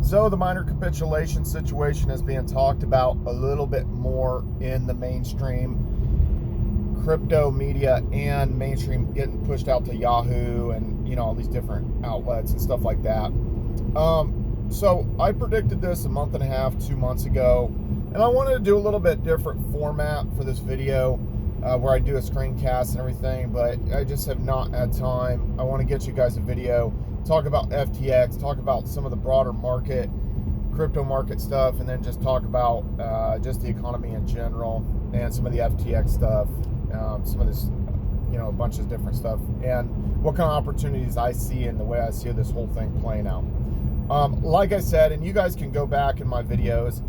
So the minor capitulation situation is being talked about a little bit more in the mainstream crypto media and mainstream, getting pushed out to Yahoo and all these different outlets and stuff like that. So I predicted this a month and a half, 2 months ago, and I wanted to do a little bit different format for this video where I do a screencast and everything, but I just have not had time. I want to get you guys a video, talk about FTX, talk about some of the broader market, crypto market stuff, and then just talk about just the economy in general and some of the FTX stuff, some of this, a bunch of different stuff, and what kind of opportunities I see in the way I see this whole thing playing out. Like I said, and you guys can go back in my videos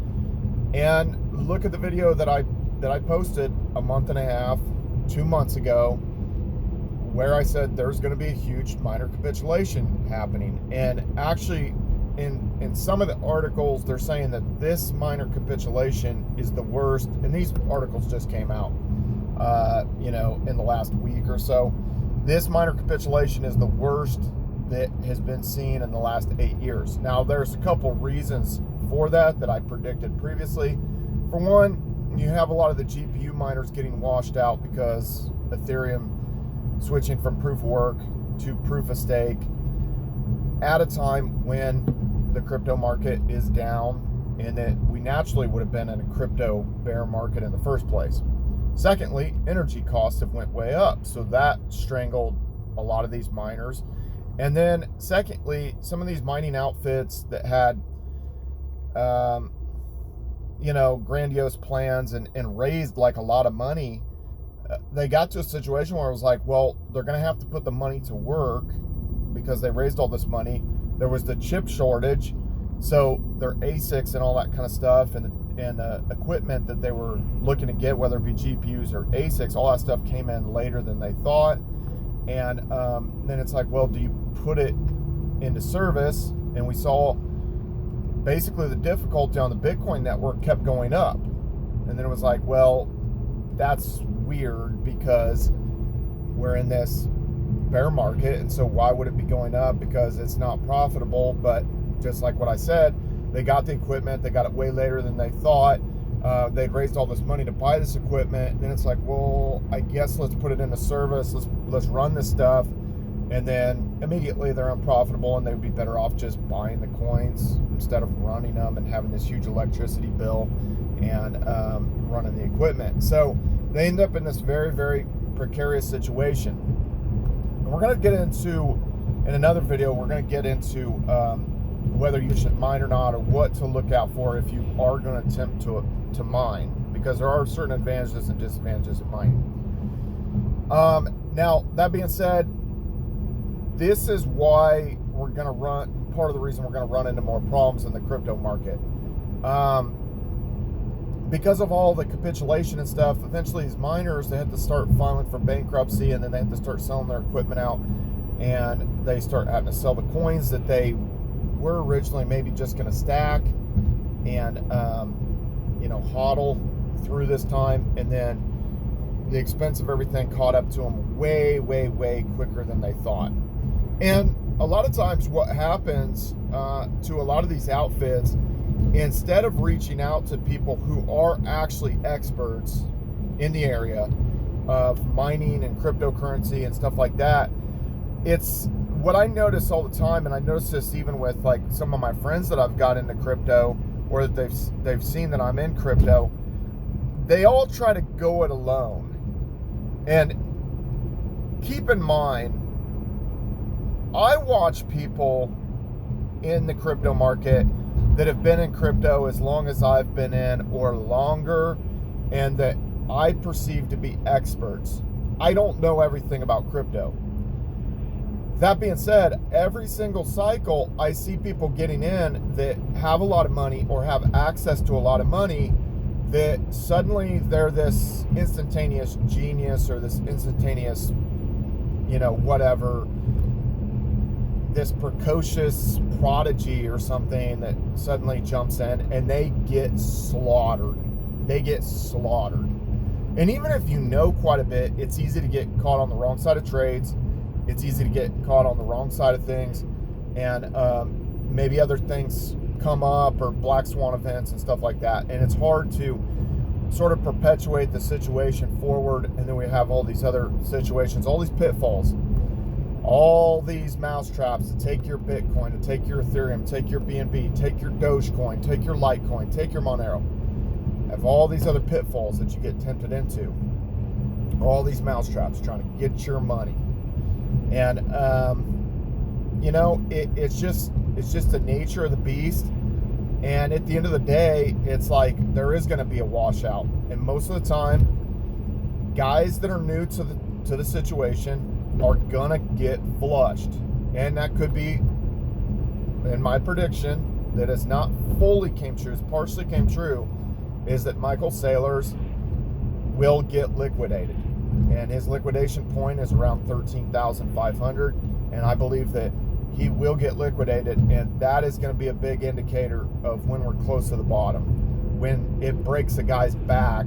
and look at the video that I posted a month and a half, 2 months ago, where I said there's going to be a huge minor capitulation happening. And actually, in some of the articles, they're saying that this minor capitulation is the worst. And these articles just came out, in the last week or so. This minor capitulation is the worst that has been seen in the last 8 years. Now, there's a couple reasons for that I predicted previously. For one, you have a lot of the GPU miners getting washed out because Ethereum switching from proof of work to proof of stake at a time when the crypto market is down, and that we naturally would have been in a crypto bear market in the first place. Secondly, energy costs have went way up, so that strangled a lot of these miners. And then secondly, some of these mining outfits that had grandiose plans and raised like a lot of money, they got to a situation where it was like, well, they're going to have to put the money to work because they raised all this money. There was the chip shortage, so their ASICs and all that kind of stuff, and the equipment that they were looking to get, whether it be GPUs or ASICs, all that stuff came in later than they thought. And then it's like, well, do you put it into service? And we saw basically the difficulty on the Bitcoin network kept going up. And then it was like, well, that's weird because we're in this bear market, and so why would it be going up? Because it's not profitable. But just like what I said, they got the equipment, they got it way later than they thought. They'd raised all this money to buy this equipment, and then it's like, well, I guess let's put it into service, let's run this stuff, and then immediately they're unprofitable, and they would be better off just buying the coins instead of running them and having this huge electricity bill and running the equipment. So they end up in this very, very precarious situation. And we're going to get into, in another video, we're going to get into whether you should mine or not, or what to look out for if you are going to attempt to mine, because there are certain advantages and disadvantages of mining. Now, that being said, this is why we're going to part of the reason we're going to run into more problems in the crypto market. Because of all the capitulation and stuff, eventually these miners, they have to start filing for bankruptcy, and then they have to start selling their equipment out, and they start having to sell the coins that they were originally maybe just going to stack and hodl through this time, and then the expense of everything caught up to them way, way, way quicker than they thought. And a lot of times what happens to a lot of these outfits, instead of reaching out to people who are actually experts in the area of mining and cryptocurrency and stuff like that, it's what I notice all the time, and I notice this even with like some of my friends that I've got into crypto, or that they've seen that I'm in crypto, they all try to go it alone. And keep in mind, I watch people in the crypto market that have been in crypto as long as I've been in or longer, and that I perceive to be experts. I don't know everything about crypto. That being said, every single cycle, I see people getting in that have a lot of money or have access to a lot of money, that suddenly they're this instantaneous genius or this instantaneous, whatever, this precocious prodigy or something that suddenly jumps in, and they get slaughtered. And even if you know quite a bit, it's easy to get caught on the wrong side of trades. It's easy to get caught on the wrong side of things, and maybe other things come up, or black swan events and stuff like that. And it's hard to sort of perpetuate the situation forward. And then we have all these other situations, all these pitfalls, all these mousetraps to take your Bitcoin, to take your Ethereum, take your BNB, take your Dogecoin, take your Litecoin, take your Monero. Have all these other pitfalls that you get tempted into. All these mousetraps trying to get your money. And you know, it's just the nature of the beast. And at the end of the day, it's like there is going to be a washout. And most of the time, guys that are new to the situation are going to get flushed. And that could be, in my prediction, that has not fully came true, it's partially came true, is that Michael Saylor's will get liquidated. And his liquidation point is around 13,500. And I believe that he will get liquidated, and that is going to be a big indicator of when we're close to the bottom. When it breaks a guy's back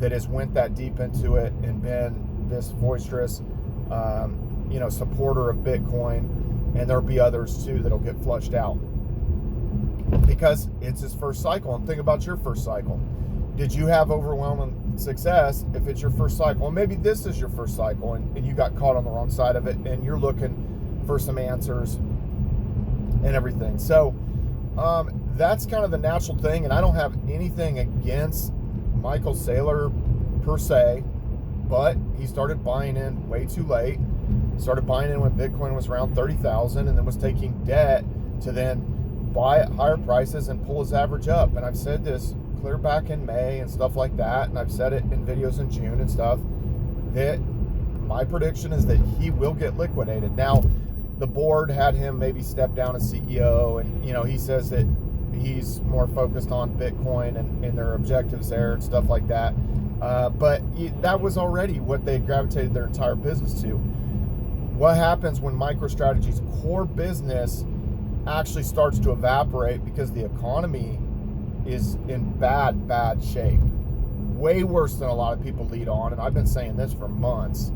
that has went that deep into it and been this boisterous, you know, supporter of Bitcoin, and there'll be others too that'll get flushed out because it's his first cycle. And think about your first cycle. Did you have overwhelming success if it's your first cycle? And maybe this is your first cycle, and you got caught on the wrong side of it, and you're looking for some answers and everything. So that's kind of the natural thing, and I don't have anything against Michael Saylor per se, but he started buying in way too late. Started buying in when Bitcoin was around 30,000, and then was taking debt to then buy at higher prices and pull his average up. And I've said this clear back in May and stuff like that, and I've said it in videos in June and stuff, that my prediction is that he will get liquidated. Now, the board had him maybe step down as CEO, and you know, he says that he's more focused on Bitcoin and their objectives there and stuff like that. But that was already what they gravitated their entire business to. What happens when MicroStrategy's core business actually starts to evaporate because the economy is in bad shape? Way worse than a lot of people lead on, and I've been saying this for months.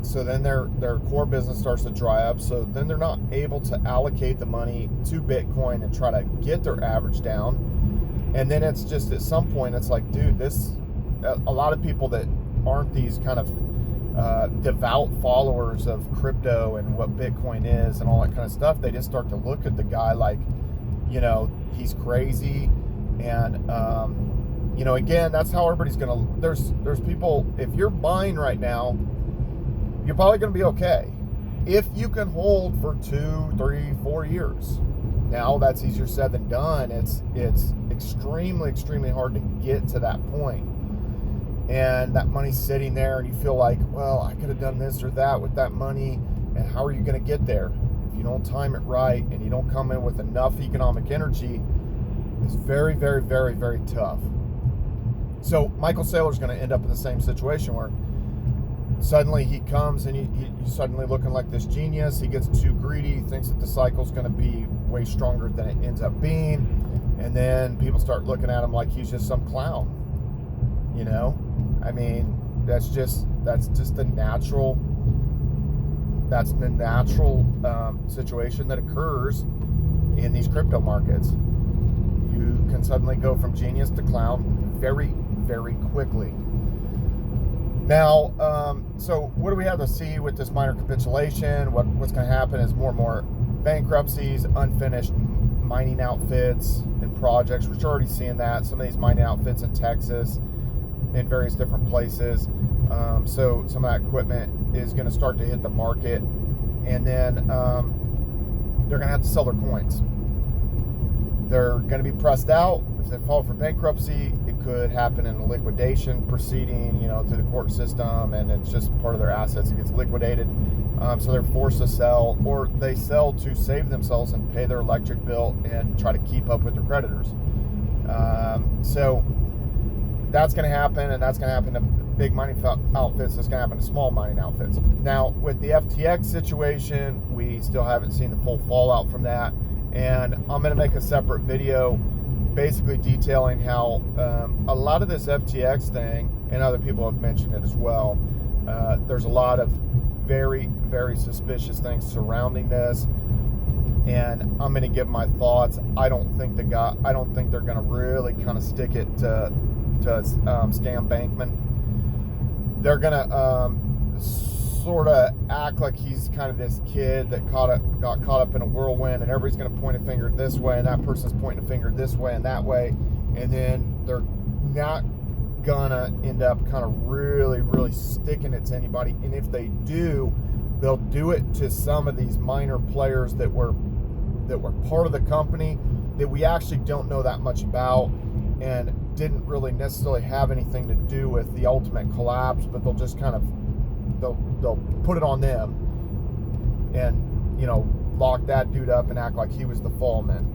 So then their core business starts to dry up. So then they're not able to allocate the money to Bitcoin and try to get their average down. And then it's just at some point, it's like, dude, a lot of people that aren't these kind of devout followers of crypto and what Bitcoin is and all that kind of stuff, they just start to look at the guy like, you know, he's crazy. And you know, again, that's how everybody's gonna, there's people, if you're buying right now, you're probably going to be okay if you can hold for 2, 3, 4 years. Now, that's easier said than done. It's extremely hard to get to that point. And that money's sitting there, and you feel like, well, I could have done this or that with that money. And how are you going to get there? If you don't time it right and you don't come in with enough economic energy, it's very tough. So Michael Saylor's going to end up in the same situation where suddenly he comes and he's suddenly looking like this genius. He gets too greedy. He thinks that the cycle's going to be way stronger than it ends up being. And then people start looking at him like he's just some clown. You know? I mean, that's just the natural situation that occurs in these crypto markets. You can suddenly go from genius to clown very quickly. Now, so what do we have to see with this minor capitulation? What's going to happen is more and more bankruptcies, unfinished mining outfits and projects. We're already seeing that. Some of these mining outfits in Texas, in various different places. So some of that equipment is going to start to hit the market, and then they're going to have to sell their coins. They're going to be pressed out. If they fall for bankruptcy, it could happen in a liquidation proceeding, you know, through the court system, and it's just part of their assets. It gets liquidated. So they're forced to sell, or they sell to save themselves and pay their electric bill and try to keep up with their creditors. So that's going to happen, and that's going to happen to big mining outfits. That's going to happen to small mining outfits. Now, with the FTX situation, we still haven't seen the full fallout from that. And I'm going to make a separate video basically detailing how a lot of this FTX thing, and other people have mentioned it as well, there's a lot of very suspicious things surrounding this. and I'm going to give my thoughts. I don't think they're going to really kind of stick it to Stan Bankman. They're going to sort of act like he's kind of this kid that got caught up in a whirlwind, and everybody's going to point a finger this way, and that person's pointing a finger this way and that way, and then they're not gonna end up kind of really sticking it to anybody. And if they do, they'll do it to some of these minor players that were part of the company that we actually don't know that much about and didn't really necessarily have anything to do with the ultimate collapse, but they'll just kind of they'll put it on them and, you know, lock that dude up and act like he was the fall man.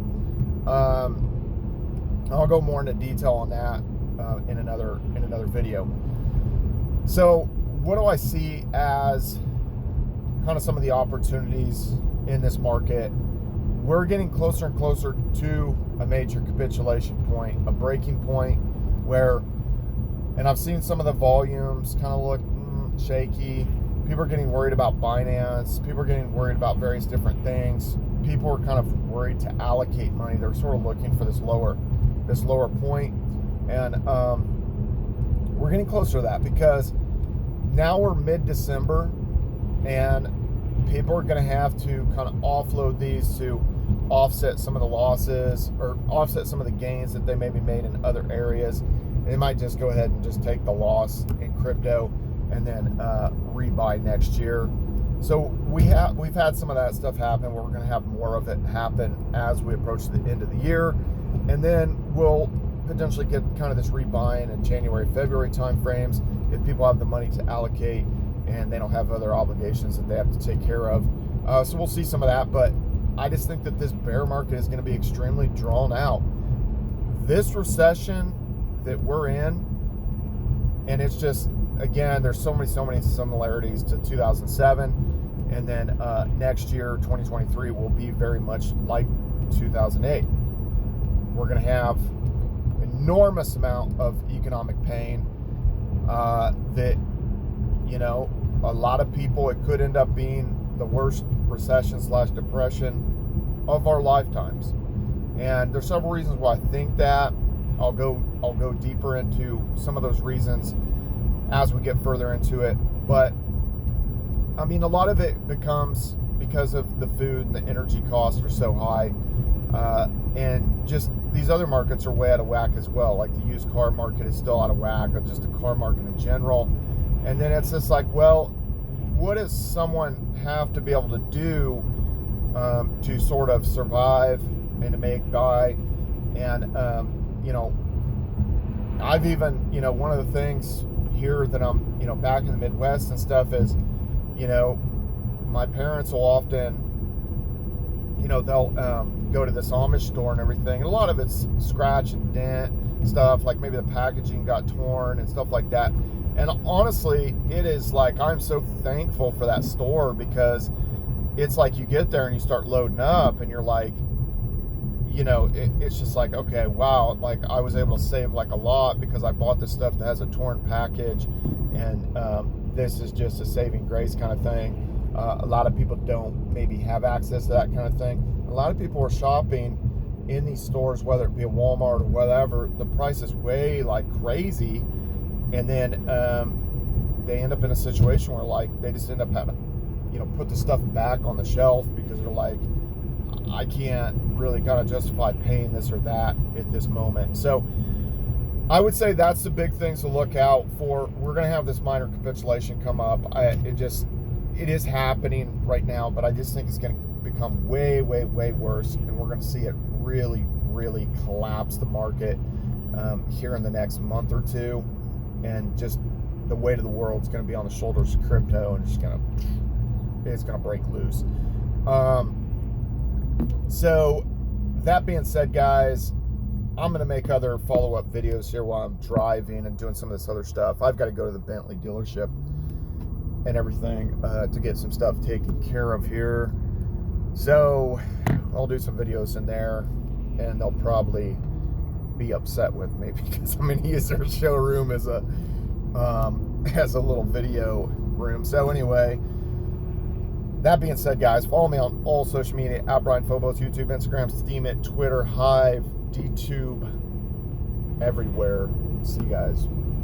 I'll go more into detail on that in another video. So what do I see as kind of some of the opportunities in this market? We're getting closer and closer to a major capitulation point, a breaking point where, and I've seen some of the volumes kind of look shaky. People are getting worried about Binance. People are getting worried about various different things. People are kind of worried to allocate money. They're sort of looking for this lower point. And we're getting closer to that because now we're mid-December and people are going to have to kind of offload these to offset some of the losses or offset some of the gains that they maybe made in other areas. They might just go ahead and just take the loss in crypto and then rebuy next year. So we've had some of that stuff happen. Where we're going to have more of it happen as we approach the end of the year, and then we'll potentially get kind of this rebuying in January, February time frames if people have the money to allocate and they don't have other obligations that they have to take care of. So we'll see some of that, but I just think that this bear market is going to be extremely drawn out. This recession that we're in, and it's just, again, there's so many similarities to 2007, and then next year, 2023, will be very much like 2008. We're going to have enormous amount of economic pain that, you know, a lot of people, it could end up being the worst recession / depression of our lifetimes. And there's several reasons why I think that. I'll go deeper into some of those reasons as we get further into it. But I mean, a lot of it becomes because of the food and the energy costs are so high, and just these other markets are way out of whack as well. Like the used car market is still out of whack, or just the car market in general. And then it's just like, well, what does someone have to be able to do to sort of survive and to make buy? And you know, I've even, you know, one of the things here that I'm, you know, back in the Midwest and stuff is, you know, my parents will often, you know, they'll go to this Amish store and everything, and a lot of it's scratch and dent stuff, like maybe the packaging got torn and stuff like that. And honestly, it is like, I'm so thankful for that store, because it's like you get there and you start loading up and you're like, you know, it's just like, okay, wow, like I was able to save like a lot because I bought this stuff that has a torn package, and this is just a saving grace kind of thing. A lot of people don't maybe have access to that kind of thing. A lot of people are shopping in these stores, whether it be a Walmart or whatever. The price is way like crazy, and then they end up in a situation where like they just end up having to, you know, put the stuff back on the shelf because they're like, I can't really kind of justify paying this or that at this moment. So I would say that's the big things to look out for. We're going to have this minor capitulation come up. It is happening right now, but I just think it's going to become way worse, and we're going to see it really collapse the market here in the next month or two. And just the weight of the world is going to be on the shoulders of crypto, and it's going to break loose. So that being said, guys, I'm going to make other follow-up videos here while I'm driving and doing some of this other stuff. I've got to go to the Bentley dealership and everything to get some stuff taken care of here. So I'll do some videos in there, and they'll probably be upset with me because I'm going to use their showroom as a little video room. So anyway, that being said, guys, follow me on all social media at Brian Phobos, YouTube, Instagram, Steemit, Twitter, Hive, DTube, everywhere. See you guys.